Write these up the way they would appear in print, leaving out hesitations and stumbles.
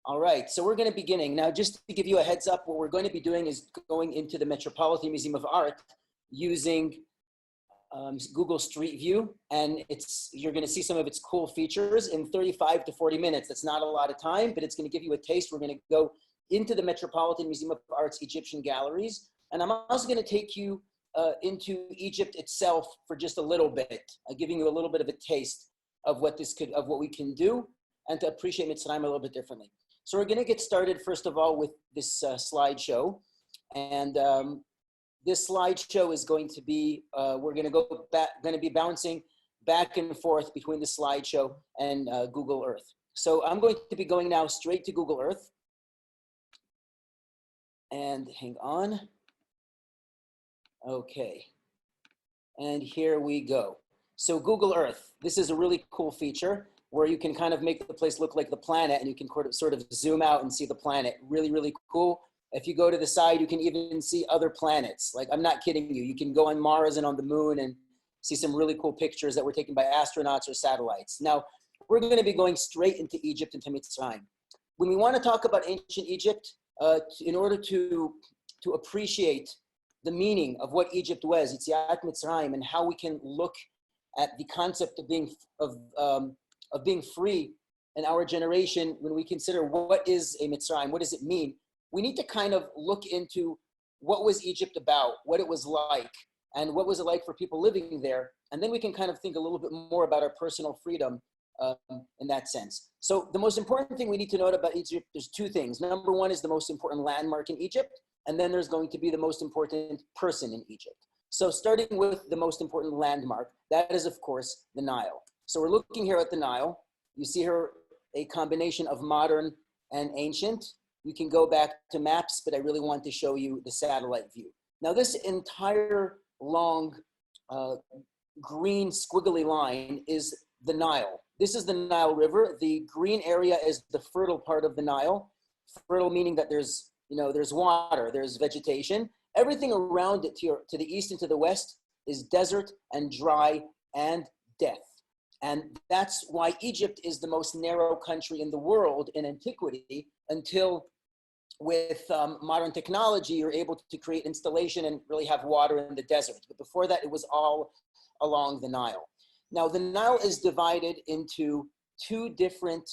All right, so we're going to be beginning. Now, just to give you a heads up, what we're going to be doing is going into the Metropolitan Museum of Art using Google Street View, and you're going to see some of its cool features in 35 to 40 minutes. That's not a lot of time, but it's going to give you a taste. We're going to go into the Metropolitan Museum of Art's Egyptian galleries, and I'm also going to take you into Egypt itself for just a little bit, giving you a little bit of a taste of what we can do, and to appreciate Mitzrayim a little bit differently. So we're going to get started, first of all, with this slideshow. And this slideshow is going to be, we're going to be bouncing back and forth between the slideshow and Google Earth. So I'm going to be going now straight to Google Earth. And hang on. Okay. And here we go. So Google Earth, this is a really cool feature where you can kind of make the place look like the planet, and you can sort of zoom out and see the planet. Really, really cool. If you go to the side, you can even see other planets. Like, I'm not kidding you. You can go on Mars and on the moon and see some really cool pictures that were taken by astronauts or satellites. Now, we're going to be going straight into Egypt, into Mitzrayim. When we want to talk about ancient Egypt, in order to appreciate the meaning of what Egypt was, Yetziat Mitzrayim, and how we can look at the concept of being free in our generation, when we consider what is a Mitzrayim, what does it mean, we need to kind of look into what was Egypt about, what it was like, and what was it like for people living there. And then we can kind of think a little bit more about our personal freedom in that sense. So the most important thing we need to note about Egypt, there's two things. Number one is the most important landmark in Egypt, and then there's going to be the most important person in Egypt. So starting with the most important landmark, that is, of course, the Nile. So we're looking here at the Nile. You see here a combination of modern and ancient. You can go back to maps, but I really want to show you the satellite view. Now, this entire long green squiggly line is the Nile. This is the Nile River. The green area is the fertile part of the Nile. Fertile meaning that there's water, there's vegetation. Everything around it to the east and to the west is desert and dry and death. And that's why Egypt is the most narrow country in the world in antiquity, until with modern technology, you're able to create installation and really have water in the desert. But before that, it was all along the Nile. Now, the Nile is divided into two different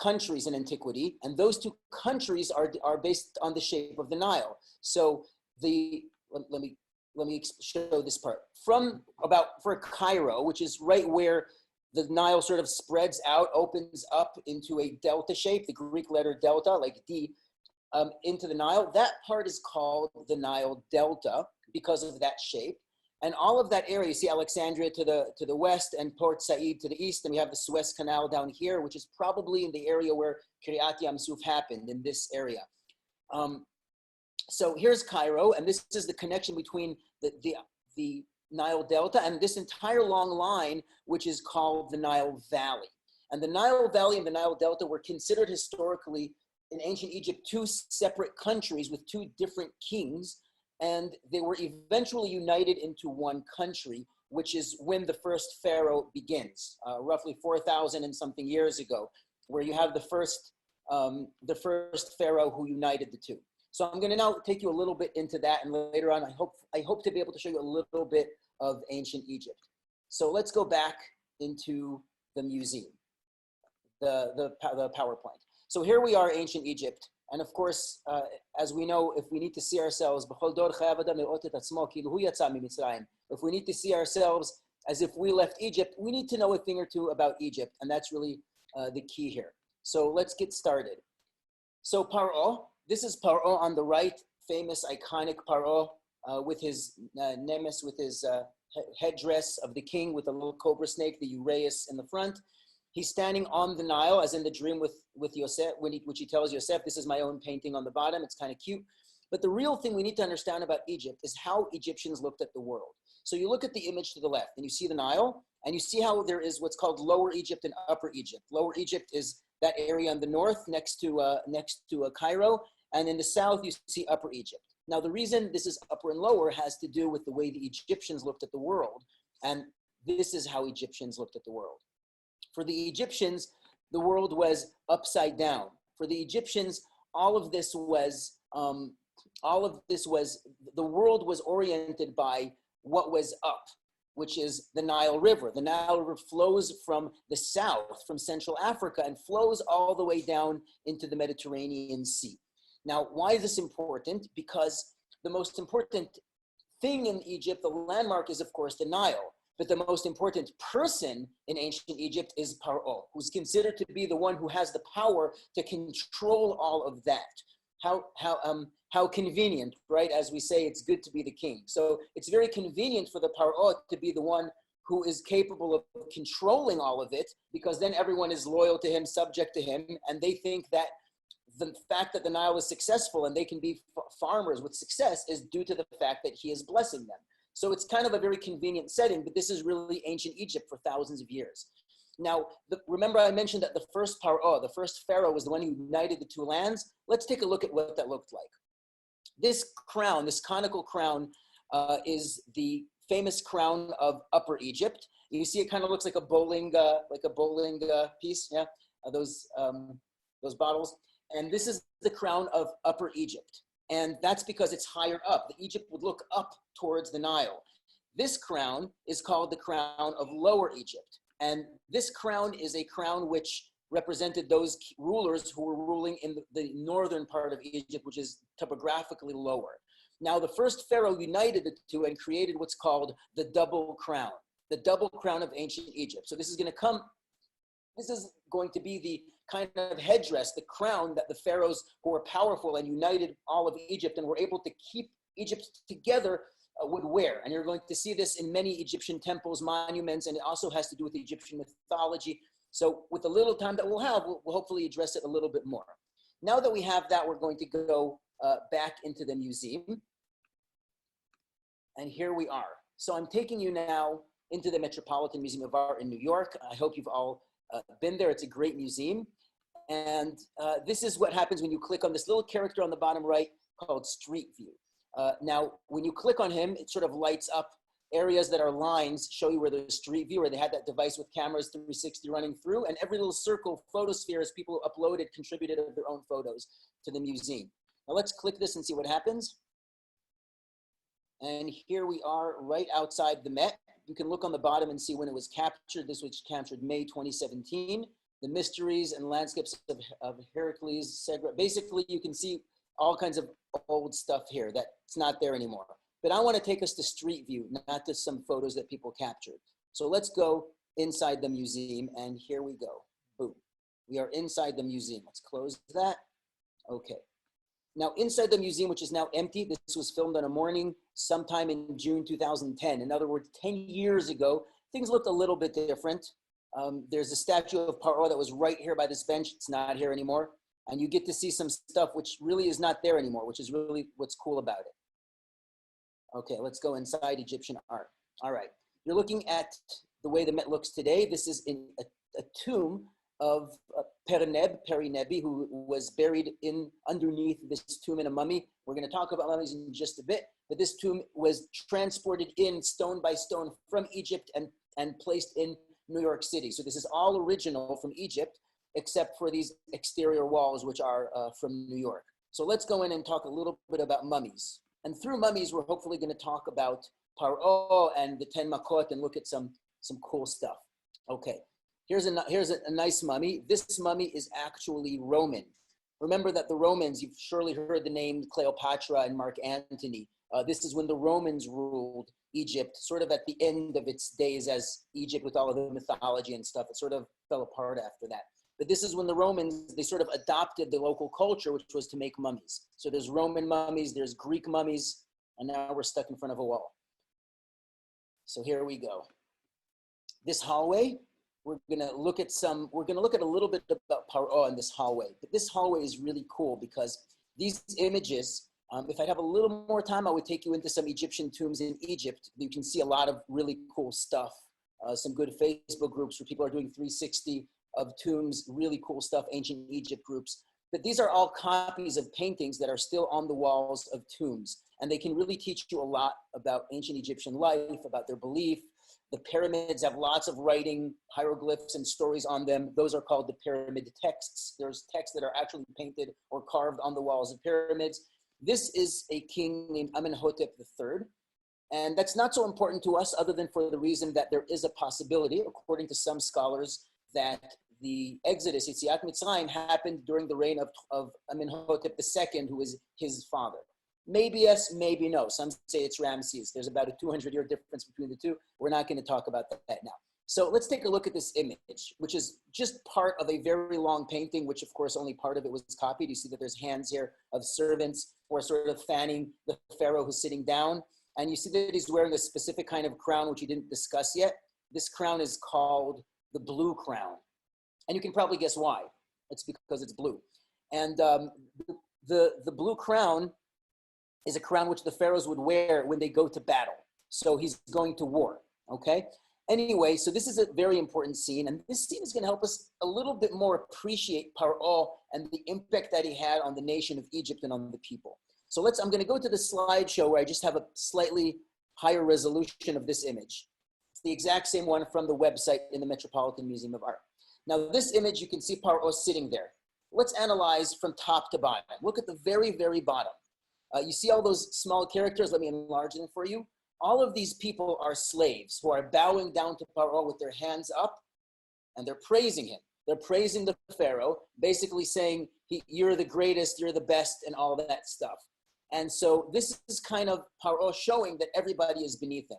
countries in antiquity, and those two countries are based on the shape of the Nile. So let me show this part. For Cairo, which is right where the Nile sort of spreads out, opens up into a delta shape, the Greek letter delta, like D, into the Nile. That part is called the Nile Delta because of that shape. And all of that area, you see Alexandria to the west and Port Said to the east, and we have the Suez Canal down here, which is probably in the area where Kiryat Yamsuf happened, in this area. So here's Cairo, and this is the connection between the Nile Delta and this entire long line, which is called the Nile Valley. And the Nile Valley and the Nile Delta were considered historically in ancient Egypt two separate countries with two different kings, and they were eventually united into one country, which is when the first pharaoh begins, roughly 4,000 and something years ago, where you have the first pharaoh who united the two. So I'm going to now take you a little bit into that, and later on, I hope to be able to show you a little bit of ancient Egypt. So let's go back into the museum, the PowerPoint. So here we are, ancient Egypt, and of course, as we know, if we need to see ourselves, if we need to see ourselves as if we left Egypt, we need to know a thing or two about Egypt, and that's really the key here. So let's get started. So Paro. This is Paro on the right, famous, iconic Paro with his nemes, with his headdress of the king with a little cobra snake, the uraeus in the front. He's standing on the Nile, as in the dream with Yosef, which he tells Yosef, this is my own painting on the bottom. It's kind of cute. But the real thing we need to understand about Egypt is how Egyptians looked at the world. So you look at the image to the left, and you see the Nile, and you see how there is what's called Lower Egypt and Upper Egypt. Lower Egypt is that area in the north next to Cairo. And in the south, you see Upper Egypt. Now, the reason this is upper and lower has to do with the way the Egyptians looked at the world. And this is how Egyptians looked at the world. For the Egyptians, the world was upside down. For the Egyptians, all of this was, the world was oriented by what was up, which is the Nile River. The Nile River flows from the south, from Central Africa, and flows all the way down into the Mediterranean Sea. Now, why is this important? Because the most important thing in Egypt, the landmark, is of course the Nile. But the most important person in ancient Egypt is Paro, who's considered to be the one who has the power to control all of that. How convenient, right? As we say, it's good to be the king. So it's very convenient for the Paro to be the one who is capable of controlling all of it, because then everyone is loyal to him, subject to him, and they think that the fact that the Nile is successful and they can be farmers with success is due to the fact that he is blessing them. So it's kind of a very convenient setting, but this is really ancient Egypt for thousands of years. Now, remember I mentioned that the first Paro, the first pharaoh, was the one who united the two lands. Let's take a look at what that looked like. This crown, this conical crown, is the famous crown of Upper Egypt. You see, it kind of looks like a bowling piece, yeah, those bottles. And this is the crown of Upper Egypt. And that's because it's higher up. The Egypt would look up towards the Nile. This crown is called the crown of Lower Egypt. And this crown is a crown which represented those rulers who were ruling in the northern part of Egypt, which is topographically lower. Now, the first pharaoh united the two and created what's called the double crown of ancient Egypt. So this is going to be the kind of headdress, the crown that the pharaohs who were powerful and united all of Egypt and were able to keep Egypt together would wear. And you're going to see this in many Egyptian temples, monuments, and it also has to do with Egyptian mythology. So with the little time that we'll have, we'll hopefully address it a little bit more. Now that we have that, we're going to go back into the museum. And here we are. So I'm taking you now into the Metropolitan Museum of Art in New York. I hope you've all been there. It's a great museum. And this is what happens when you click on this little character on the bottom right called Street View. Now, when you click on him, it sort of lights up areas that are lines, show you where there's Street View, where they had that device with cameras 360 running through, and every little circle, photospheres, people uploaded, contributed their own photos to the museum. Now let's click this and see what happens. And here we are right outside the Met. You can look on the bottom and see when it was captured. This was captured May 2017. The mysteries and landscapes of Heracles, Segra. Basically, you can see all kinds of old stuff here that's not there anymore. But I want to take us to Street View, not to some photos that people captured. So let's go inside the museum, and here we go. Boom. We are inside the museum. Let's close that. Okay. Now, inside the museum, which is now empty, this was filmed on a morning sometime in June 2010. In other words, 10 years ago, things looked a little bit different. There's a statue of Paro that was right here by this bench. It's not here anymore. And you get to see some stuff which really is not there anymore, which is really what's cool about it. Okay, let's go inside Egyptian art. All right, you're looking at the way the Met looks today. This is in a tomb of Peri-Nebi, who was buried underneath this tomb in a mummy. We're going to talk about mummies in just a bit, but this tomb was transported in stone by stone from Egypt and placed in New York City. So this is all original from Egypt, except for these exterior walls, which are from New York. So let's go in and talk a little bit about mummies. And through mummies, we're hopefully going to talk about Paro and the 10 Makot and look at some cool stuff. Okay, here's a nice mummy. This mummy is actually Roman. Remember that the Romans, you've surely heard the name Cleopatra and Mark Antony. This is when the Romans ruled Egypt, sort of at the end of its days as Egypt with all of the mythology and stuff. It sort of fell apart after that. But this is when the Romans, they sort of adopted the local culture, which was to make mummies. So there's Roman mummies, there's Greek mummies, and now we're stuck in front of a wall. So here we go. This hallway, we're gonna look at a little bit about Paro in this hallway. But this hallway is really cool because these images, if I have a little more time, I would take you into some Egyptian tombs in Egypt. You can see a lot of really cool stuff. Some good Facebook groups where people are doing 360 of tombs, really cool stuff, ancient Egypt groups. But these are all copies of paintings that are still on the walls of tombs. And they can really teach you a lot about ancient Egyptian life, about their belief, The pyramids have lots of writing, hieroglyphs and stories on them. Those are called the pyramid texts. There's texts that are actually painted or carved on the walls of pyramids. This is a king named Amenhotep III. And that's not so important to us other than for the reason that there is a possibility, according to some scholars, that the Exodus, Yetziat Mitzrayim, happened during the reign of Amenhotep II, who is his father. Maybe yes, maybe no. Some say it's Ramses. There's about a 200-year difference between the two. We're not going to talk about that now. So let's take a look at this image, which is just part of a very long painting, which of course only part of it was copied. You see that there's hands here of servants who are sort of fanning the pharaoh who's sitting down. And you see that he's wearing a specific kind of crown, which he didn't discuss yet. This crown is called the blue crown. And you can probably guess why. It's because it's blue. And the blue crown is a crown which the pharaohs would wear when they go to battle. So he's going to war, okay? Anyway, so this is a very important scene. And this scene is going to help us a little bit more appreciate Paro and the impact that he had on the nation of Egypt and on the people. So I'm going to go to the slideshow where I just have a slightly higher resolution of this image. It's the exact same one from the website in the Metropolitan Museum of Art. Now this image, you can see Paro sitting there. Let's analyze from top to bottom. Look at the very, very bottom. You see all those small characters? Let me enlarge them for you. All of these people are slaves who are bowing down to Paro with their hands up, and they're praising him. They're praising the Pharaoh, basically saying, you're the greatest, you're the best, and all that stuff. And so this is kind of Paro showing that everybody is beneath him.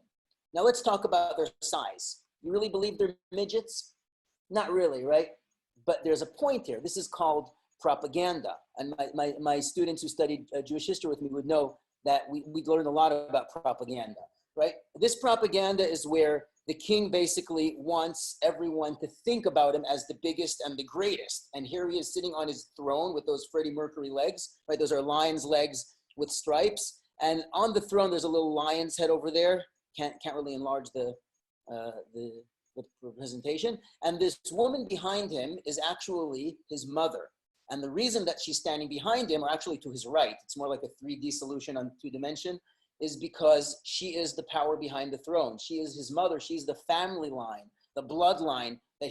Now let's talk about their size. You really believe they're midgets? Not really, right? But there's a point here. This is called propaganda. And my students who studied Jewish history with me would know that we learned a lot about propaganda, right? This propaganda is where the king basically wants everyone to think about him as the biggest and the greatest. And here he is sitting on his throne with those Freddie Mercury legs, right? Those are lion's legs with stripes, and on the throne there's a little lion's head over there. Can't really enlarge the presentation. And this woman behind him is actually his mother. And the reason that she's standing behind him, or actually to his right, it's more like a 3D solution on 2D, is because she is the power behind the throne. She is his mother. She's the family line, the bloodline, that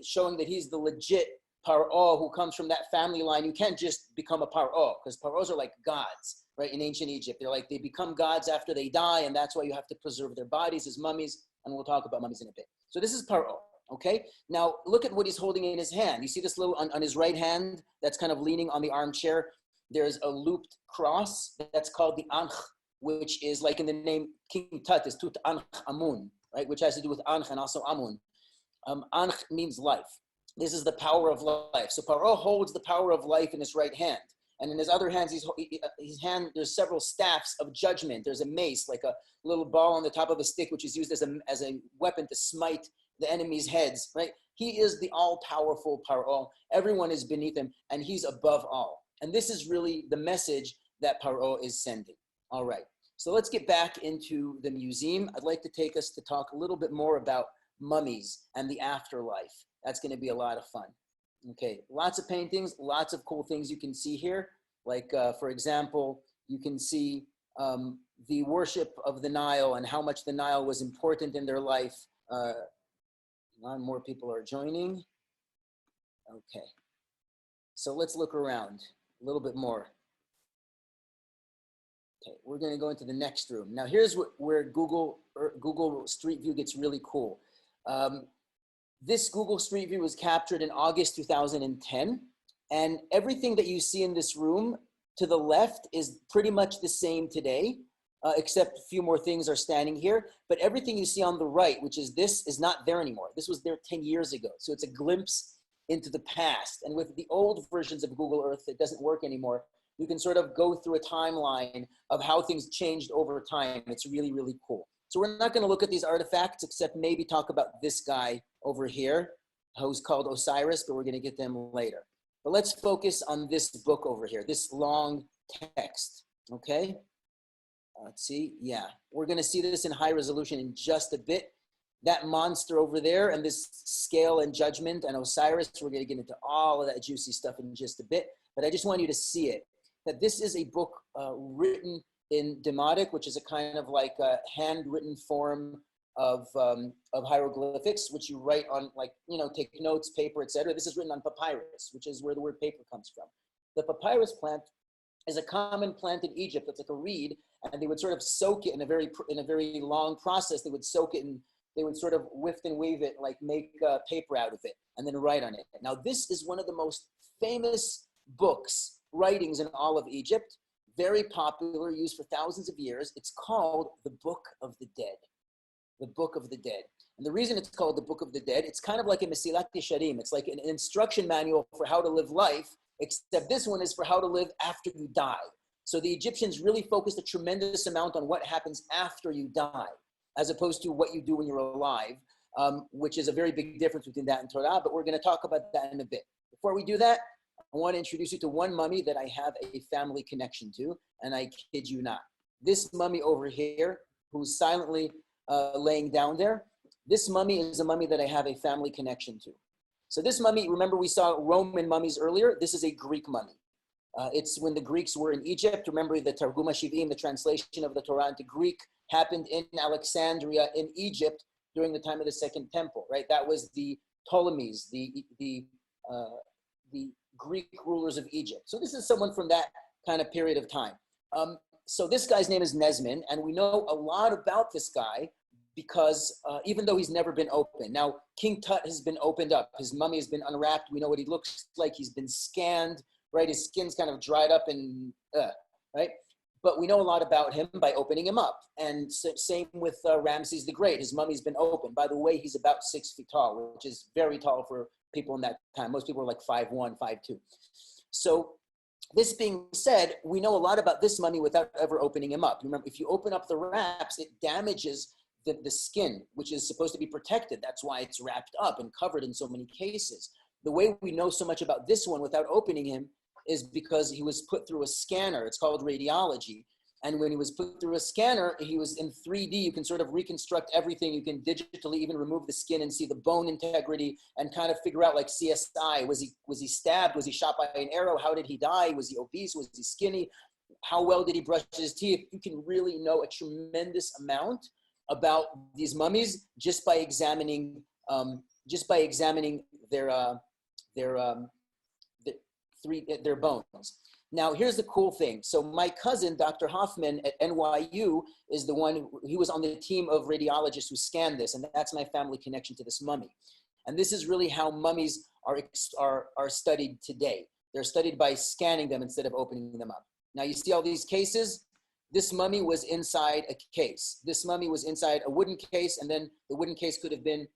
showing that he's the legit Paro who comes from that family line. You can't just become a Paro, because Paros are like gods, right? In ancient Egypt, they become gods after they die, and that's why you have to preserve their bodies as mummies, and we'll talk about mummies in a bit. So this is Paro, okay? Now look at what he's holding in his hand. You see this little, on his right hand, that's kind of leaning on the armchair, there's a looped cross that's called the Ankh, which is like in the name King Tut is Tut Ankh Amun, right? Which has to do with Ankh and also Amun. Ankh means life. This is the power of life. So Paro holds the power of life in his right hand. And in his other hands, his hand, there's several staffs of judgment. There's a mace, like a little ball on the top of a stick, which is used as a weapon to smite the enemy's heads, right? He is the all-powerful Paro. Everyone is beneath him, and he's above all. And this is really the message that Paro is sending. All right, so let's get back into the museum. I'd like to take us to talk a little bit more about mummies and the afterlife. That's going to be a lot of fun. Okay, lots of paintings, lots of cool things you can see here. Like, for example, you can see the worship of the Nile and how much the Nile was important in their life. A lot more people are joining. Okay, so let's look around a little bit more. Okay, we're going to go into the next room. Now, here's where Google Street View gets really cool. This Google Street View was captured in August 2010, and everything that you see in this room to the left is pretty much the same today, except a few more things are standing here. But everything you see on the right, which is this, is not there anymore. This was there 10 years ago. So it's a glimpse into the past. And with the old versions of Google Earth, it doesn't work anymore. You can sort of go through a timeline of how things changed over time. It's really, really cool. So we're not going to look at these artifacts, except maybe talk about this guy over here, who's called Osiris, but we're going to get them later. But let's focus on this book over here, this long text, okay? Let's see, yeah. We're going to see this in high resolution in just a bit. That monster over there and this scale and judgment and Osiris, we're going to get into all of that juicy stuff in just a bit. But I just want you to see it, that this is a book written in Demotic, which is a kind of like a handwritten form of hieroglyphics, which you write on, like, take notes, paper, etc. This is written on papyrus, which is where the word paper comes from. The papyrus plant is a common plant in Egypt. It's like a reed, and they would sort of soak it in a very long process. They would soak it and they would sort of whift and weave it, like make paper out of it, and then write on it. Now, this is one of the most famous writings in all of Egypt, very popular, used for thousands of years. It's called the Book of the Dead. The Book of the Dead. And the reason it's called the Book of the Dead, it's kind of like a Mesilat Yesharim. It's like an instruction manual for how to live life, except this one is for how to live after you die. So the Egyptians really focused a tremendous amount on what happens after you die, as opposed to what you do when you're alive, which is a very big difference between that and Torah, but we're going to talk about that in a bit. Before we do that, I want to introduce you to one mummy that I have a family connection to, and I kid you not. This mummy over here, who's silently laying down there, this mummy is a mummy that I have a family connection to. So this mummy, remember we saw Roman mummies earlier? This is a Greek mummy. It's when the Greeks were in Egypt. Remember the Targum HaShivim, the translation of the Torah into Greek, happened in Alexandria in Egypt during the time of the Second Temple, right? That was the Ptolemies, the Greek rulers of Egypt. So this is someone from that kind of period of time. So this guy's name is Nesmin, and we know a lot about this guy because even though he's never been opened. Now, King Tut has been opened up. His mummy has been unwrapped. We know what he looks like. He's been scanned, right? His skin's kind of dried up and, right? But we know a lot about him by opening him up. And same with Ramses the Great. His mummy's been opened. By the way, he's about 6 feet tall, which is very tall for people in that time. Most people are like 5'1", 5'2". So this being said, we know a lot about this mummy without ever opening him up. Remember, if you open up the wraps, it damages the skin, which is supposed to be protected. That's why it's wrapped up and covered in so many cases. The way we know so much about this one without opening him is because he was put through a scanner. It's called radiology. And when he was put through a scanner, he was in 3D. You can sort of reconstruct everything. You can digitally even remove the skin and see the bone integrity and kind of figure out, like CSI. Was he stabbed? Was he shot by an arrow? How did he die? Was he obese? Was he skinny? How well did he brush his teeth? You can really know a tremendous amount about these mummies just by examining their bones. Now, here's the cool thing. So my cousin, Dr. Hoffman at NYU, is the one, he was on the team of radiologists who scanned this, and that's my family connection to this mummy. And this is really how mummies are studied today. They're studied by scanning them instead of opening them up. Now, you see all these cases? This mummy was inside a case. This mummy was inside a wooden case, and then the wooden case could have been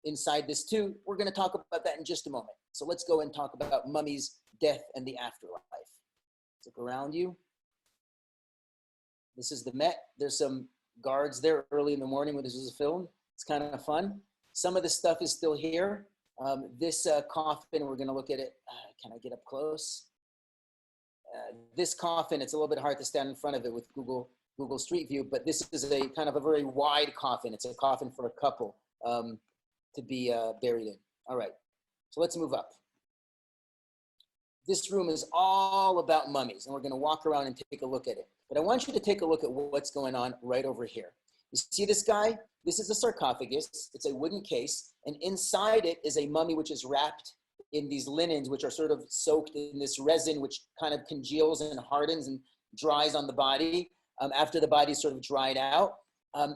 inside this too. We're going to talk about that in just a moment. So let's go and talk about mummies, death, and the afterlife. Look around you. This is the Met. There's some guards there early in the morning when this was filmed. It's kind of fun. Some of the stuff is still here. This coffin, we're going to look at it. Can I get up close? This coffin, it's a little bit hard to stand in front of it with Google Street View, but this is a kind of a very wide coffin. It's a coffin for a couple to be buried in. All right, so let's move up. This room is all about mummies, and we're going to walk around and take a look at it. But I want you to take a look at what's going on right over here. You see this guy? This is a sarcophagus. It's a wooden case, and inside it is a mummy which is wrapped in these linens, which are sort of soaked in this resin, which kind of congeals and hardens and dries on the body after the body's sort of dried out.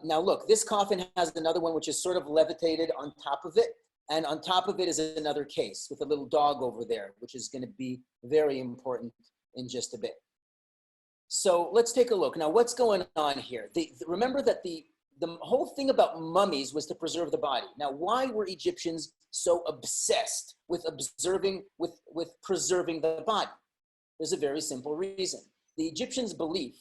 Now look, this coffin has another one which is sort of levitated on top of it. And on top of it is another case with a little dog over there, which is going to be very important in just a bit. So let's take a look. Now, what's going on here? Remember that the whole thing about mummies was to preserve the body. Now, why were Egyptians so obsessed with preserving the body? There's a very simple reason. The Egyptians' belief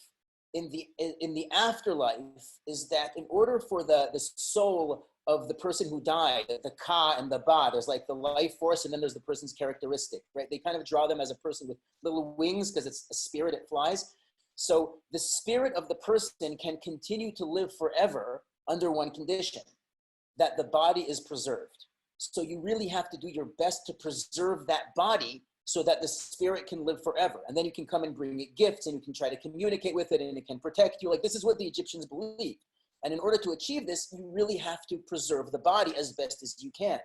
in the afterlife is that in order for the soul of the person who died, the ka and the ba, there's like the life force, and then there's the person's characteristic, right? They kind of draw them as a person with little wings because it's a spirit, it flies. So the spirit of the person can continue to live forever under one condition, that the body is preserved. So you really have to do your best to preserve that body so that the spirit can live forever. And then you can come and bring it gifts, and you can try to communicate with it, and it can protect you. Like, this is what the Egyptians believed. And in order to achieve this, you really have to preserve the body as best as you can.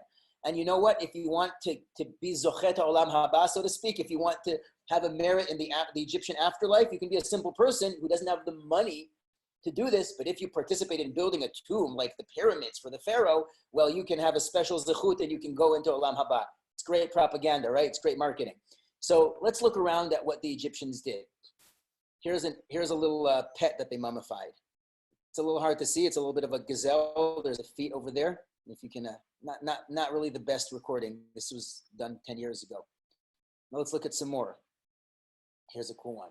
And you know what? If you want to be zochet olam haba, so to speak, if you want to have a merit in the Egyptian afterlife, you can be a simple person who doesn't have the money to do this. But if you participate in building a tomb like the pyramids for the pharaoh, well, you can have a special zechut and you can go into olam haba. It's great propaganda, right? It's great marketing. So let's look around at what the Egyptians did. Here's a little pet that they mummified. It's a little hard to see. It's a little bit of a gazelle. There's a feet over there. If you can, not really the best recording. This was done 10 years ago. Now let's look at some more. Here's a cool one.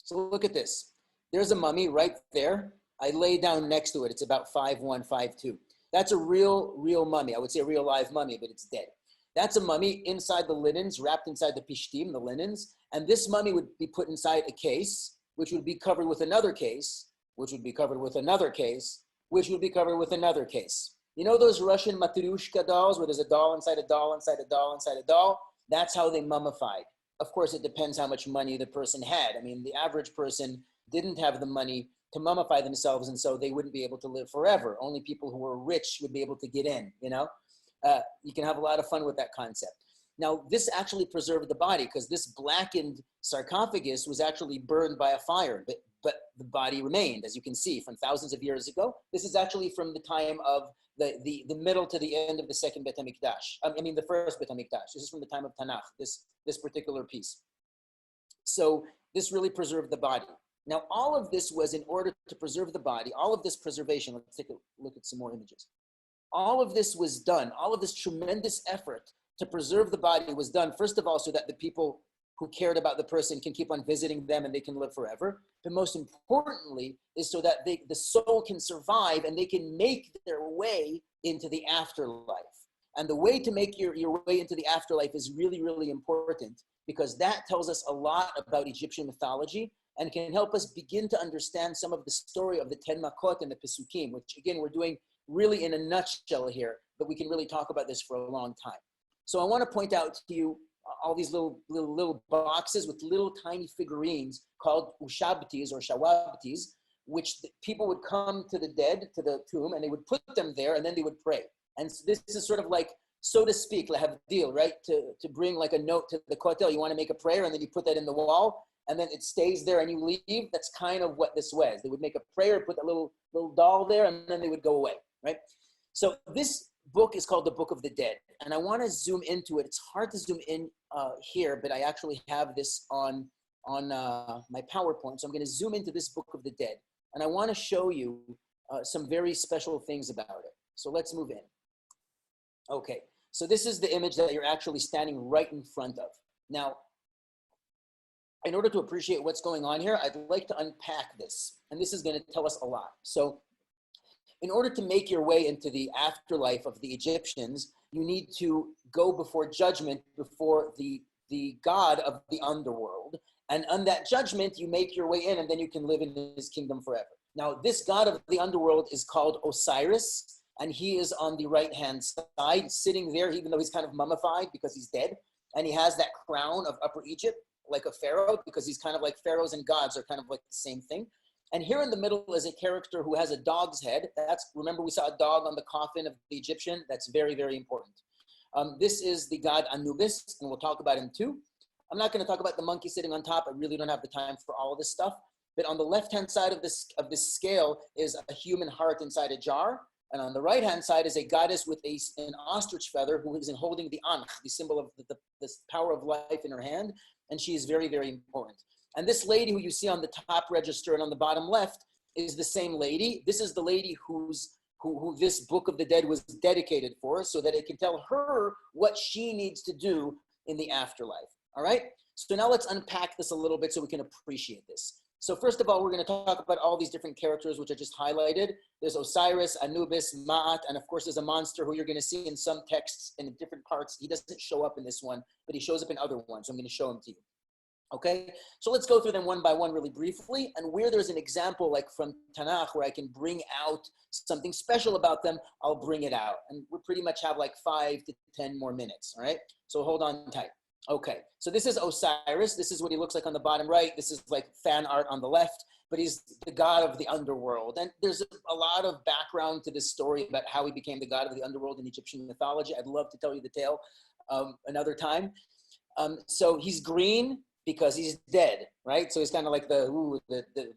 So look at this. There's a mummy right there. I lay down next to it. It's about 5'1", 5'2". That's a real mummy. I would say a real live mummy, but it's dead. That's a mummy inside the linens, wrapped inside the pishtim, the linens. And this mummy would be put inside a case, which would be covered with another case, which would be covered with another case, which would be covered with another case. You know those Russian Matryoshka dolls where there's a doll inside a doll, inside a doll, inside a doll? That's how they mummified. Of course, it depends how much money the person had. I mean, the average person didn't have the money to mummify themselves, and so they wouldn't be able to live forever. Only people who were rich would be able to get in, you know? You can have a lot of fun with that concept. Now, this actually preserved the body because this blackened sarcophagus was actually burned by a fire, but the body remained, as you can see, from thousands of years ago. This is actually from the time of the middle to the end of the second Bet HaMikdash. The first Bet HaMikdash. This is from the time of Tanakh, this particular piece. So this really preserved the body. Now, all of this was in order to preserve the body, all of this preservation. Let's take a look at some more images. All of this was done, all of this tremendous effort to preserve the body was done, first of all, so that the people who cared about the person can keep on visiting them and they can live forever. But most importantly is so that the soul can survive and they can make their way into the afterlife. And the way to make your way into the afterlife is really, really important because that tells us a lot about Egyptian mythology and can help us begin to understand some of the story of the 10 Makot and the Pesukim, which again, we're doing really in a nutshell here, but we can really talk about this for a long time. So I want to point out to you all these little boxes with little tiny figurines called ushabtis or shawabtis, which people would come to the dead, to the tomb, and they would put them there, and then they would pray. And so this is sort of like, so to speak, lehavdil, right? To bring like a note to the kotel. You want to make a prayer, and then you put that in the wall, and then it stays there, and you leave. That's kind of what this was. They would make a prayer, put that little doll there, and then they would go away, right? So this book is called the Book of the Dead, and I want to zoom into it. It's hard to zoom in here, but I actually have this on my PowerPoint, so I'm going to zoom into this Book of the Dead, and I want to show you some very special things about it. So let's move in. Okay, so this is the image that you're actually standing right in front of. Now, in order to appreciate what's going on here, I'd like to unpack this, and this is going to tell us a lot. So in order to make your way into the afterlife of the Egyptians, you need to go before judgment, before the God of the underworld. And on that judgment, you make your way in, and then you can live in his kingdom forever. Now, this God of the underworld is called Osiris, and he is on the right-hand side, sitting there, even though he's kind of mummified because he's dead. And he has that crown of Upper Egypt, like a pharaoh, because he's kind of like pharaohs and gods are kind of like the same thing. And here in the middle is a character who has a dog's head. Remember we saw a dog on the coffin of the Egyptian? That's very, very important. This is the god Anubis, and we'll talk about him too. I'm not going to talk about the monkey sitting on top. I really don't have the time for all of this stuff. But on the left-hand side of this scale is a human heart inside a jar. And on the right-hand side is a goddess with an ostrich feather who is holding the ankh, the symbol of the power of life in her hand. And she is very, very important. And this lady who you see on the top register and on the bottom left is the same lady. This is the lady who this Book of the Dead was dedicated for, so that it can tell her what she needs to do in the afterlife. All right? So now let's unpack this a little bit so we can appreciate this. So first of all, we're going to talk about all these different characters which I just highlighted. There's Osiris, Anubis, Ma'at, and of course there's a monster who you're going to see in some texts in different parts. He doesn't show up in this one, but he shows up in other ones. So I'm going to show him to you. Okay, so let's go through them one by one really briefly, and where there's an example like from Tanakh where I can bring out something special about them, I'll bring it out. And we pretty much have like 5 to 10 more minutes, all right? So hold on tight. Okay, so this is Osiris. This is what he looks like on the bottom right. This is like fan art on the left. but he's the god of the underworld. And there's a lot of background to this story about how he became the god of the underworld in Egyptian mythology. I'd love to tell you the tale another time. So he's green because he's dead, right? So he's kind of like the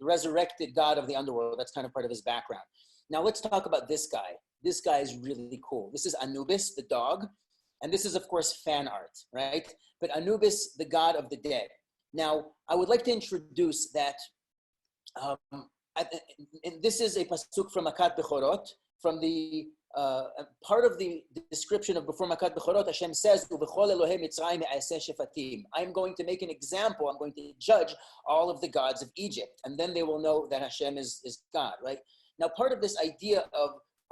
resurrected god of the underworld. That's kind of part of his background. Now let's talk about this guy. This guy is really cool. This is Anubis, the dog. And this is, of course, fan art, right? But Anubis, the god of the dead. Now, I would like to introduce that. This is a pasuk from Makat Bechorot, from the part of the description of before Makat Bechorot. Hashem says, "Ubechol Elohei Mitzrayim e'aseh shefatim." I'm going to make an example. I'm going to judge all of the gods of Egypt, and then they will know that Hashem is God, right? Now, part of this idea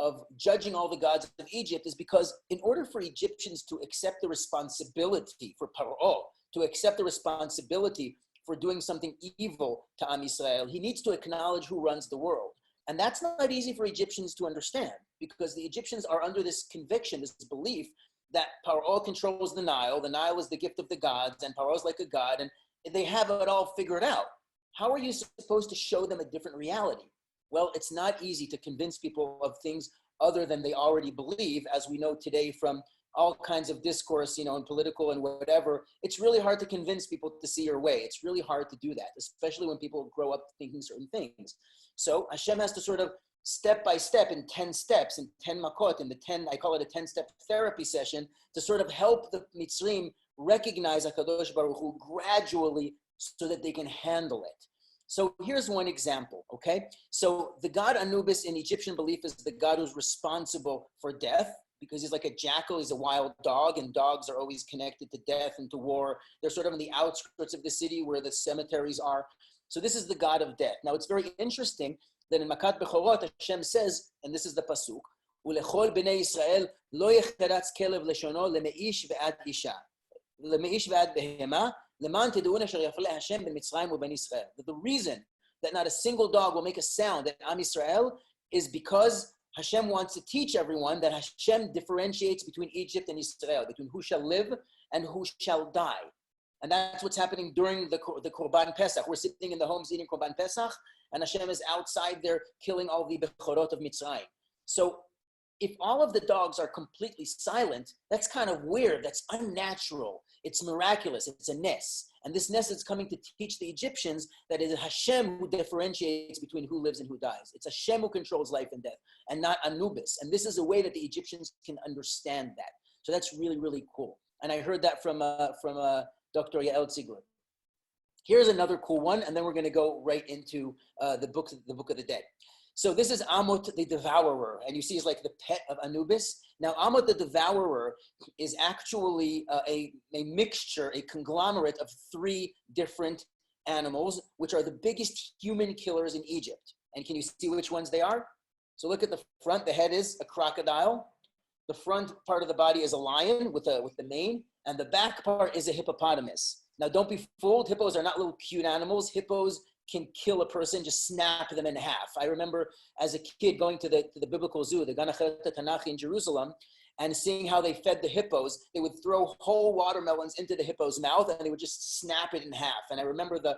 of judging all the gods of Egypt is because in order for Egyptians to accept the responsibility for Paro, to accept the responsibility for doing something evil to Am Yisrael, he needs to acknowledge who runs the world. And that's not easy for Egyptians to understand, because the Egyptians are under this conviction, this belief that Paro controls the Nile is the gift of the gods, and Paro is like a god, and they have it all figured out. How are you supposed to show them a different reality? Well, it's not easy to convince people of things other than they already believe, as we know today from all kinds of discourse, in political and whatever. It's really hard to convince people to see your way. It's really hard to do that, especially when people grow up thinking certain things. So Hashem has to sort of step by step in 10 steps, in 10 makot, in the 10, I call it a 10-step therapy session, to sort of help the Mitzrim recognize HaKadosh Baruch Hu gradually so that they can handle it. So here's one example, okay? So the god Anubis in Egyptian belief is the god who's responsible for death, because he's like a jackal, he's a wild dog, and dogs are always connected to death and to war. They're sort of on the outskirts of the city where the cemeteries are. So this is the god of death. Now it's very interesting that in Makat Bechorot, Hashem says, and this is the pasuk, Ulechol b'nei Yisrael lo yecheratz kelev leshono lemeish ve'ad isha, lemeish ve'ad behema, that the reason that not a single dog will make a sound at Am Yisrael is because Hashem wants to teach everyone that Hashem differentiates between Egypt and Israel, between who shall live and who shall die. And that's what's happening during the Korban Pesach. We're sitting in the homes eating Korban Pesach, and Hashem is outside there killing all the Bechorot of Mitzrayim. So if all of the dogs are completely silent, that's kind of weird. That's unnatural. It's miraculous. It's a nes. And this nes is coming to teach the Egyptians that it is Hashem who differentiates between who lives and who dies. It's Hashem who controls life and death, and not Anubis. And this is a way that the Egyptians can understand that. So that's really, really cool. And I heard that from Dr. Yael Ziegler. Here's another cool one, and then we're going to go right into the book of the dead. So this is Amot the Devourer, and you see he's like the pet of Anubis. Now Amot the Devourer is actually a mixture, a conglomerate of 3 different animals, which are the biggest human killers in Egypt. And can you see which ones they are? So look at the front. The head is a crocodile. The front part of the body is a lion with the mane, and the back part is a hippopotamus. Now don't be fooled. Hippos are not little cute animals. Hippos can kill a person, just snap them in half. I remember as a kid going to the biblical zoo, the Ganachet Tanakh in Jerusalem, and seeing how they fed the hippos. They would throw whole watermelons into the hippo's mouth, and they would just snap it in half. And I remember the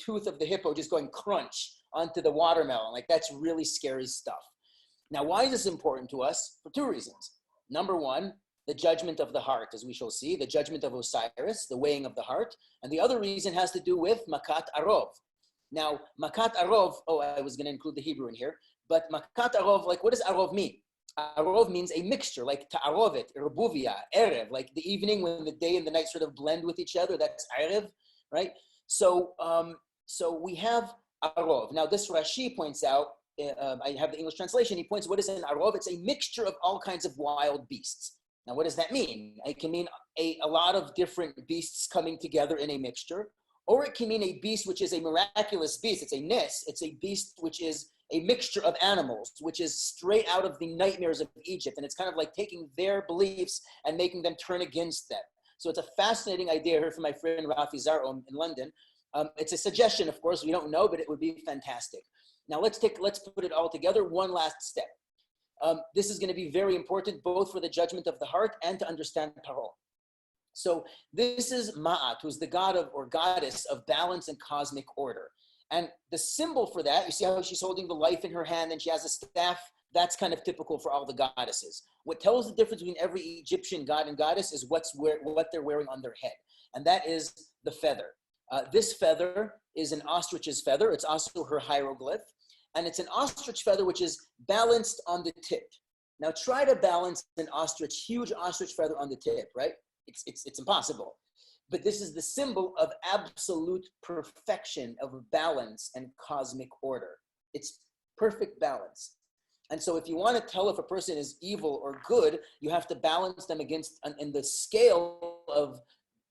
tooth of the hippo just going crunch onto the watermelon. Like, that's really scary stuff. Now, why is this important to us? For 2 reasons. Number one, the judgment of the heart, as we shall see, the judgment of Osiris, the weighing of the heart. And the other reason has to do with Makat Arov. Now, Makat Arov, I was going to include the Hebrew in here, but Makat Arov, like, what does Arov mean? Arov means a mixture, like Ta'arovet, Rebuvia, Erev, like the evening when the day and the night sort of blend with each other, that's Erev, right? So we have Arov. Now, this Rashi points out, I have the English translation, he points, what is an Arov? It's a mixture of all kinds of wild beasts. Now, what does that mean? It can mean a lot of different beasts coming together in a mixture, or it can mean a beast which is a miraculous beast. It's a nes. It's a beast which is a mixture of animals, which is straight out of the nightmares of Egypt. And it's kind of like taking their beliefs and making them turn against them. So it's a fascinating idea. I heard from my friend Rafi Zaro in London. It's a suggestion, of course. We don't know, but it would be fantastic. Now let's put it all together. One last step. This is going to be very important, both for the judgment of the heart and to understand Paro. So this is Ma'at, who's the god of or goddess of balance and cosmic order. And the symbol for that, you see how she's holding the life in her hand and she has a staff? That's kind of typical for all the goddesses. What tells the difference between every Egyptian god and goddess is what they're wearing on their head. And that is the feather. This feather is an ostrich's feather. It's also her hieroglyph. And it's an ostrich feather which is balanced on the tip. Now try to balance an huge ostrich feather on the tip, right? It's impossible. But this is the symbol of absolute perfection, of balance and cosmic order. It's perfect balance. And so if you want to tell if a person is evil or good, you have to balance them against in the scale of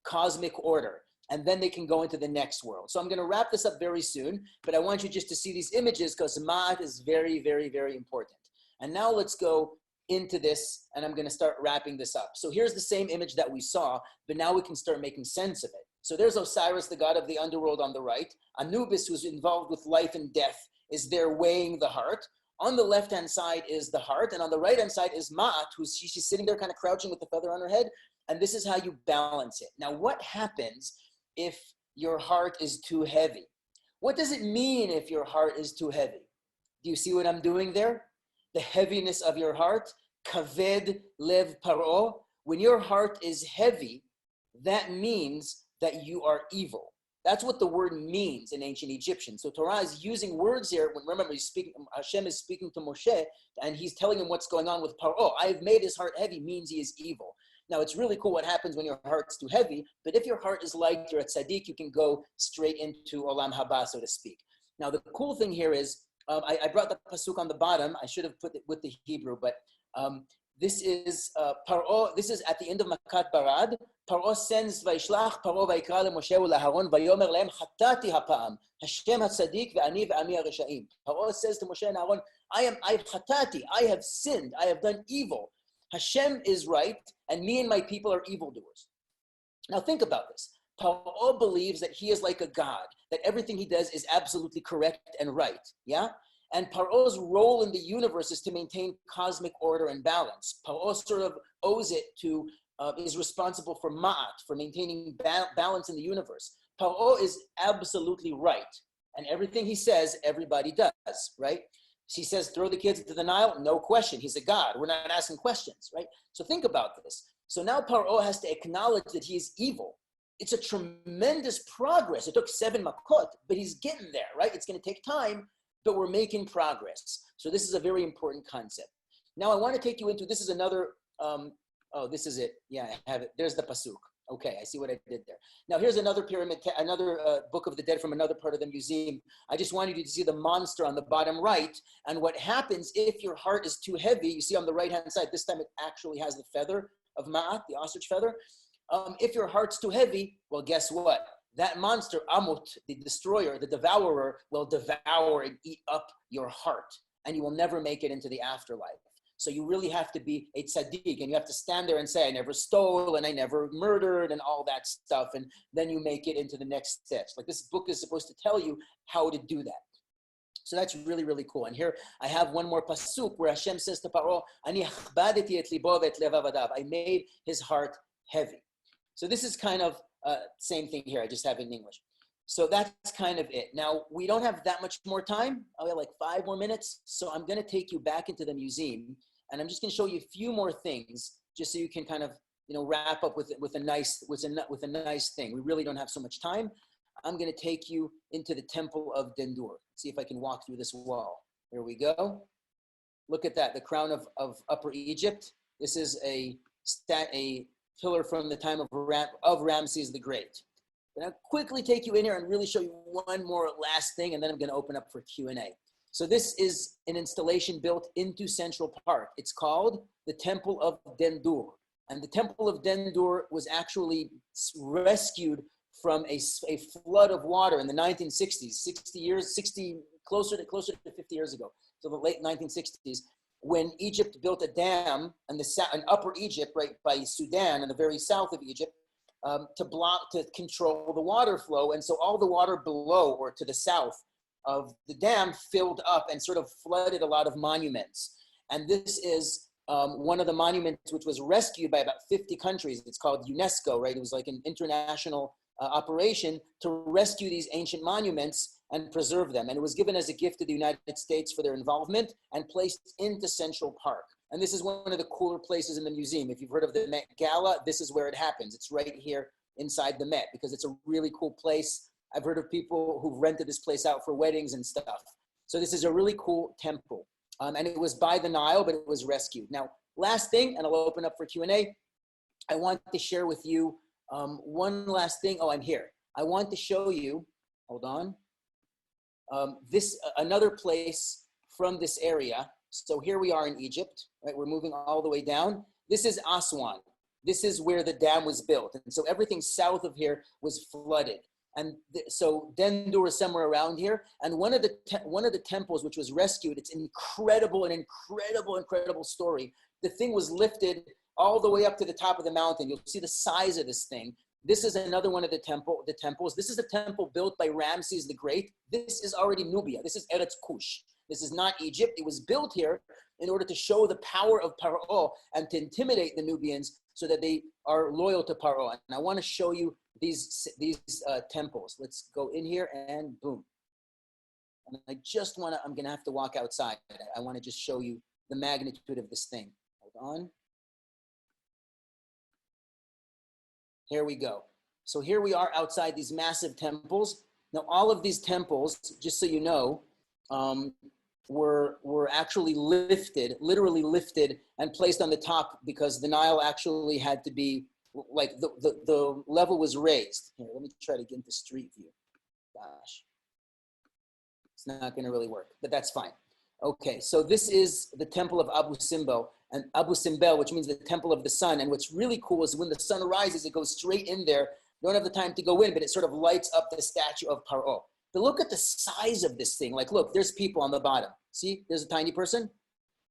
cosmic order. And then they can go into the next world. So I'm going to wrap this up very soon, but I want you just to see these images because Ma'at is very, very, very important. And now let's go into this, and I'm going to start wrapping this up. So here's the same image that we saw, but now we can start making sense of it. So there's Osiris, the god of the underworld on the right. Anubis, who's involved with life and death, is there weighing the heart. On the left-hand side is the heart, and on the right-hand side is Ma'at, she's sitting there kind of crouching with the feather on her head, and this is how you balance it. Now, what happens if your heart is too heavy? What does it mean if your heart is too heavy? Do you see what I'm doing there? The heaviness of your heart, kaved lev paro. When your heart is heavy, that means that you are evil. That's what the word means in ancient Egyptian. So Torah is using words here. When remember, Hashem is speaking to Moshe, and he's telling him what's going on with Paro. I have made his heart heavy means he is evil. Now, it's really cool what happens when your heart's too heavy, but if your heart is light, you're a tzaddik, you can go straight into Olam Haba, so to speak. Now, the cool thing here is, I brought the pasuk on the bottom. I should have put it with the Hebrew, but this is Paro. This is at the end of Makat Barad. Paro sends Vaishlach Paro Vaikra leMoshe uLaharon Vayomer lehem Chatati hapa'am Hashem haTzadik ve'ani ve'ami haReshaim. Paro says to Moshe and Aaron, I have Chatati. I have sinned. I have done evil. Hashem is right, and me and my people are evildoers. Now think about this. Paro believes that he is like a god, that everything he does is absolutely correct and right, yeah? And Paro's role in the universe is to maintain cosmic order and balance. Paro sort of owes it to, is responsible for Ma'at, for maintaining balance in the universe. Paro is absolutely right, and everything he says, everybody does, right? He says, throw the kids into the Nile, no question, he's a god. We're not asking questions, right? So think about this. So now Paro has to acknowledge that he is evil. It's a tremendous progress. It took 7 makot, but he's getting there, right? It's going to take time, but we're making progress. So this is a very important concept. Now I want to take you into, this is another, this is it. Yeah, I have it. There's the pasuk. Okay, I see what I did there. Now here's another pyramid, another Book of the Dead from another part of the museum. I just wanted you to see the monster on the bottom right, and what happens if your heart is too heavy. You see on the right-hand side, this time it actually has the feather of Ma'at, the ostrich feather. If your heart's too heavy, well, guess what? That monster, Amut, the destroyer, the devourer, will devour and eat up your heart, and you will never make it into the afterlife. So you really have to be a tzaddik, and you have to stand there and say, I never stole, and I never murdered, and all that stuff, and then you make it into the next steps. Like this book is supposed to tell you how to do that. So that's really, really cool. And here I have one more pasuk where Hashem says to Paro, Ani achbadeti et libo ve'et levav adav. I made his heart heavy. So this is kind of same thing here. I just have it in English. So that's kind of it. Now, we don't have that much more time. We have like 5 more minutes. So I'm going to take you back into the museum, and I'm just going to show you a few more things just so you can kind of, wrap up with a nice thing. We really don't have so much time. I'm going to take you into the temple of Dendur. See if I can walk through this wall. Here we go. Look at that, the crown of Upper Egypt. This is a pillar from the time of Ramses the Great. And I'll quickly take you in here and really show you one more last thing, and then I'm going to open up for Q&A. So this is an installation built into Central Park. It's called the Temple of Dendur. And the Temple of Dendur was actually rescued from a flood of water in the 1960s, closer to 50 years ago, so the late 1960s, when Egypt built a dam in Upper Egypt, right by Sudan, in the very south of Egypt, to control the water flow. And so all the water below or to the south of the dam filled up and sort of flooded a lot of monuments. And this is one of the monuments which was rescued by about 50 countries. It's called UNESCO, right? It was like an international operation to rescue these ancient monuments. and preserve them. And it was given as a gift to the United States for their involvement and placed into Central Park. And this is one of the cooler places in the museum. If you've heard of the Met Gala, this is where it happens. It's right here inside the Met because it's a really cool place. I've heard of people who've rented this place out for weddings and stuff. So this is a really cool temple. And it was by the Nile, but it was rescued. Now, last thing, and I'll open up for Q&A. I want to share with you one last thing. Oh, I'm here. I want to show you, hold on, another place from this area. So here we are in Egypt, right? We're moving all the way down. This is Aswan. This is where the dam was built. And so everything south of here was flooded. And so Dendur is somewhere around here. And one of the temples which was rescued, it's an incredible story. The thing was lifted all the way up to the top of the mountain. You'll see the size of this thing. This is another one of the temples. This is a temple built by Ramses the Great. This is already Nubia. This is Eretz Kush. This is not Egypt. It was built here in order to show the power of Paro and to intimidate the Nubians so that they are loyal to Paro. And I want to show you these temples. Let's go in here and boom. And I just want to, I'm going to have to walk outside. I want to just show you the magnitude of this thing. Hold on. Here we go. So here we are outside these massive temples. Now, all of these temples, just so you know, were actually lifted, literally lifted and placed on the top because the Nile actually had to be, like the level was raised. Here, let me try to get into street view. Gosh, it's not going to really work, but that's fine. Okay, so this is the temple of Abu Simbel, and Abu Simbel, which means the temple of the sun. And what's really cool is when the sun rises, it goes straight in there. You don't have the time to go in, but it sort of lights up the statue of Paro. But look at the size of this thing. Like, look, there's people on the bottom. See, there's a tiny person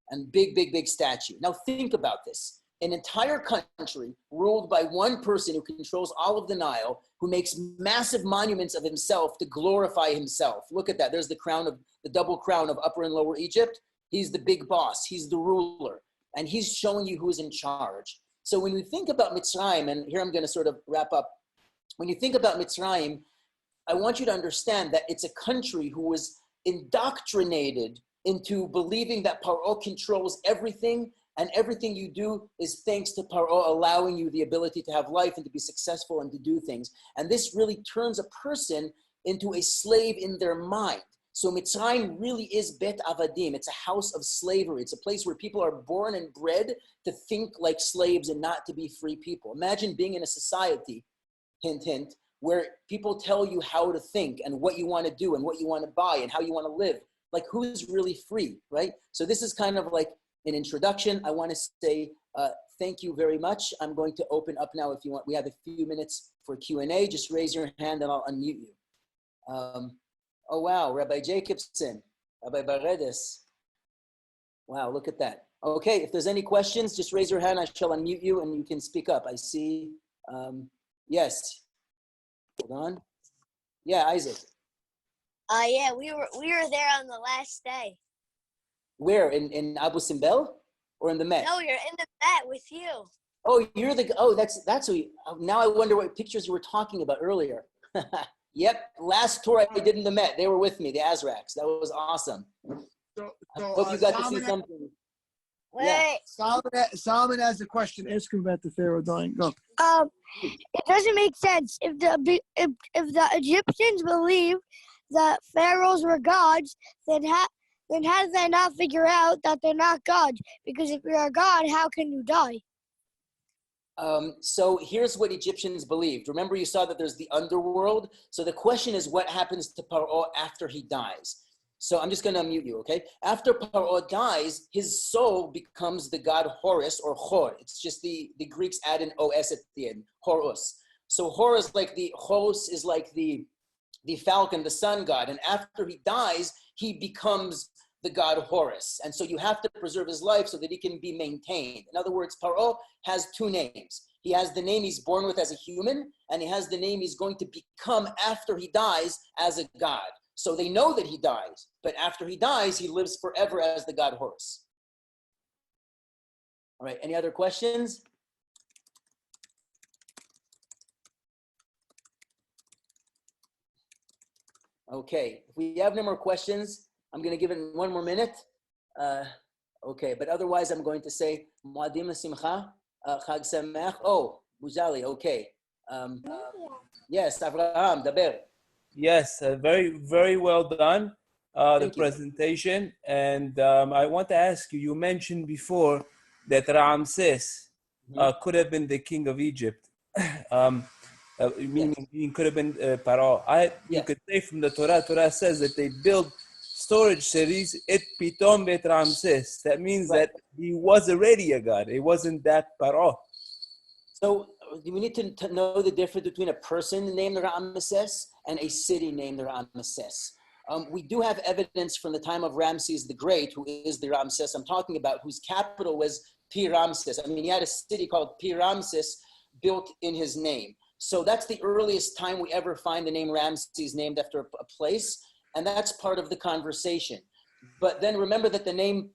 and big statue. Now think about this. An entire country ruled by one person who controls all of the Nile, who makes massive monuments of himself to glorify himself. Look at that. There's the crown of the double crown of Upper and Lower Egypt. He's the big boss. He's the ruler. And he's showing you who's in charge. So when we think about Mitzrayim, and here I'm going to sort of wrap up. When you think about Mitzrayim, I want you to understand that it's a country who was indoctrinated into believing that Paro controls everything, and everything you do is thanks to Paro allowing you the ability to have life and to be successful and to do things. And this really turns a person into a slave in their mind. So Mitzrayim really is Bet Avadim. It's a house of slavery. It's a place where people are born and bred to think like slaves and not to be free people. Imagine being in a society, hint, hint, where people tell you how to think and what you want to do and what you want to buy and how you want to live. Like, who's really free, right? So this is kind of like an introduction. I want to say thank you very much. I'm going to open up now if you want. We have a few minutes for Q&A. Just raise your hand and I'll unmute you. Oh, wow, Rabbi Jacobson, Rabbi Baredes. Wow, look at that. Okay, if there's any questions, just raise your hand. I shall unmute you and you can speak up. I see, yes. Hold on. Yeah, Isaac. Yeah, we were there on the last day. Where, in Abu Simbel or in the Met? No, you're in the Met with you. Oh, you're the, oh, that's who, now I wonder what pictures you were talking about earlier. Yep, last tour I did in the Met, they were with me, the Azracs. That was awesome. So, hope you got to see something. Wait. Yeah. Solomon has a question. Ask him about the Pharaoh dying. Go. It doesn't make sense if the Egyptians believe that pharaohs were gods, then how did they not figure out that they're not gods? Because if you're a god, how can you die? So here's what Egyptians believed. Remember, you saw that there's the underworld. So the question is, what happens to Paro after he dies? So I'm just going to unmute you, okay? After Paro dies, his soul becomes the god Horus or Hor. It's just the Greeks add an os at the end, Horus. So Horus, like the Horus is like the falcon, the sun god. And after he dies, he becomes the god Horus. And so you have to preserve his life so that he can be maintained. In other words, Paro has two names. He has the name he's born with as a human, and he has the name he's going to become after he dies as a god. So they know that he dies, but after he dies, he lives forever as the god Horus. All right, any other questions? Okay, if we have no more questions, I'm going to give it 1 more minute. Okay, but otherwise I'm going to say Moadim L'Simcha, Chag Sameach. Oh, Buzali, okay. Yes, Avraham, Daber. Yes, very, very well done, the Thank you. presentation. And I want to ask you, you mentioned before that Ramses could have been the king of Egypt. Meaning he could have been Paro. You Yes. could say from the Torah says that they built storage cities, et pitom bet Ramses. That means Right. that he was already a god. It wasn't that Paro. So we need to know the difference between a person named Ramesses and a city named Ramesses. We do have evidence from the time of Ramses the Great, who is the Ramses I'm talking about, whose capital was Pi-Ramses. I mean, he had a city called Pi-Ramses built in his name. So that's the earliest time we ever find the name Ramses named after a place, and that's part of the conversation. But then remember that the name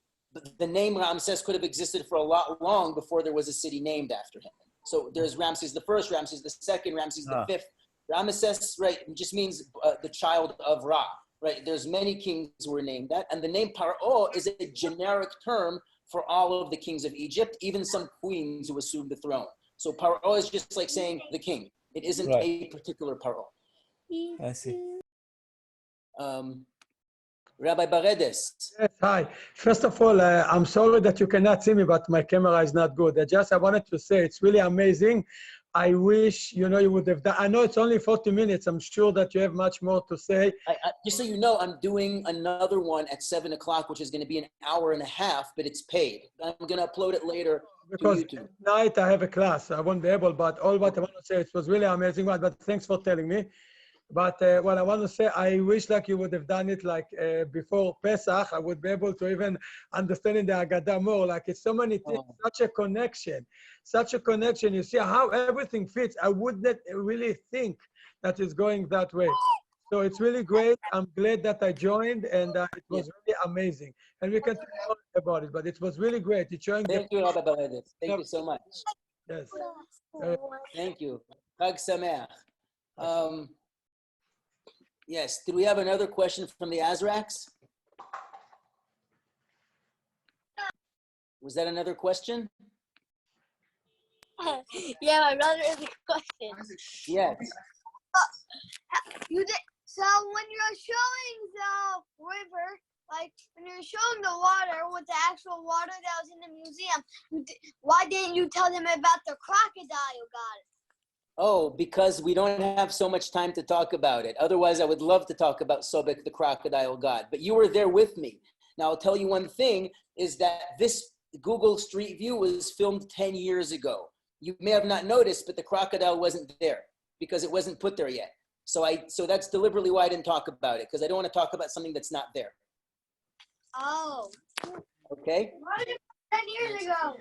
Ramses could have existed for a lot long before there was a city named after him. So there's Ramses the first, Ramses the second, Ramses the fifth. Ramesses, right, just means the child of Ra, right? There's many kings who were named that. And the name Paro is a generic term for all of the kings of Egypt, even some queens who assumed the throne. So Paro is just like saying the king. It isn't a particular Paro. I see. Rabbi Baredes. Yes, hi. First of all, I'm sorry that you cannot see me, but my camera is not good. I wanted to say it's really amazing. I wish, you would have done, I know it's only 40 minutes. I'm sure that you have much more to say. Just so you know, I'm doing another one at 7 o'clock, which is going to be an hour and a half, but it's paid. I'm going to upload it later Because to YouTube. tonight I have a class. I won't be able, but all what I want to say, it was really amazing. But thanks for telling me. But what I want to say, I wish like you would have done it like before Pesach. I would be able to even understand in the Haggadah more. Like it's so many things, such a connection. You see how everything fits. I wouldn't really think that it's going that way. So it's really great. I'm glad that I joined, and it was really amazing. And we can talk more about it, but it was really great. It's showing. Thank you, Rabbi Baredes. Thank you so much. Yes. Thank you. Chag Sameach. Yes, did we have another question from the Azracs? Was that another question? Yeah, my brother has a question. Yes. So when you're showing the river, like when you're showing the water with the actual water that was in the museum, why didn't you tell them about the crocodile god? Oh, because we don't have so much time to talk about it. Otherwise, I would love to talk about Sobek, the crocodile god. But you were there with me. Now, I'll tell you one thing, is that this Google Street View was filmed 10 years ago. You may have not noticed, but the crocodile wasn't there because it wasn't put there yet. So that's deliberately why I didn't talk about it, because I don't want to talk about something that's not there. Oh. Okay? 10 years ago.